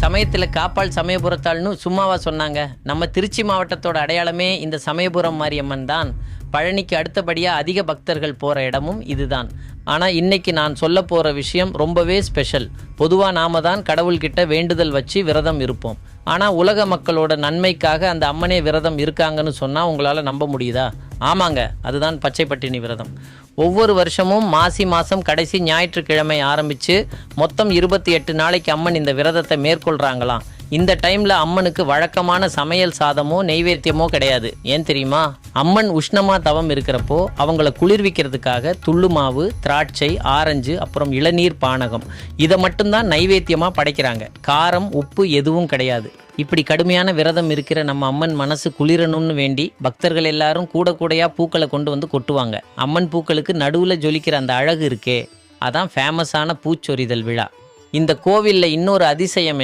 சமயத்தில் காப்பாள் சமயபுரத்தாள்னு சும்மாவா சொன்னாங்க? நம்ம திருச்சி மாவட்டத்தோட அடையாளமே இந்த சமயபுரம் மாரியம்மன் தான். பழனிக்கு அடுத்தபடியாக அதிக பக்தர்கள் போகிற இடமும் இதுதான். ஆனால் இன்னைக்கு நான் சொல்ல போகிற விஷயம் ரொம்பவே ஸ்பெஷல். பொதுவாக நாம தான் கடவுள்கிட்ட வேண்டுதல் வச்சு விரதம் இருப்போம். ஆனால் உலக மக்களோட நன்மைக்காக அந்த அம்மனே விரதம் இருக்காங்கன்னு சொன்னால் உங்களால் நம்ப முடியுதா? ஆமாங்க, அதுதான் பச்சை பட்டினி விரதம். ஒவ்வொரு வருஷமும் மாசி மாதம் கடைசி ஞாயிற்றுக்கிழமை ஆரம்பித்து மொத்தம் 28 நாளைக்கு அம்மன் இந்த விரதத்தை மேற்கொள்கிறாங்களாம். இந்த டைமில் அம்மனுக்கு வழக்கமான சமையல் சாதமோ நெய்வேத்தியமோ கிடையாது. ஏன் தெரியுமா? அம்மன் உஷ்ணமாக தவம் இருக்கிறப்போ அவங்கள குளிர்விக்கிறதுக்காக துள்ளு மாவு, திராட்சை, ஆரஞ்சு, அப்புறம் இளநீர் பானகம் இதை மட்டும்தான் நைவேத்தியமாக படைக்கிறாங்க. காரம், உப்பு எதுவும் கிடையாது. இப்படி கடுமையான விரதம் இருக்கிற நம்ம அம்மன் மனசு குளிரணும்னு வேண்டி பக்தர்கள் எல்லாரும் கூடையாக பூக்களை கொண்டு வந்து கொட்டுவாங்க. அம்மன் பூக்களுக்கு நடுவில் ஜொலிக்கிற அந்த அழகு இருக்கே, அதான் ஃபேமஸான பூச்சொரிதல் விழா. இந்த கோவிலில் இன்னொரு அதிசயம் என்ன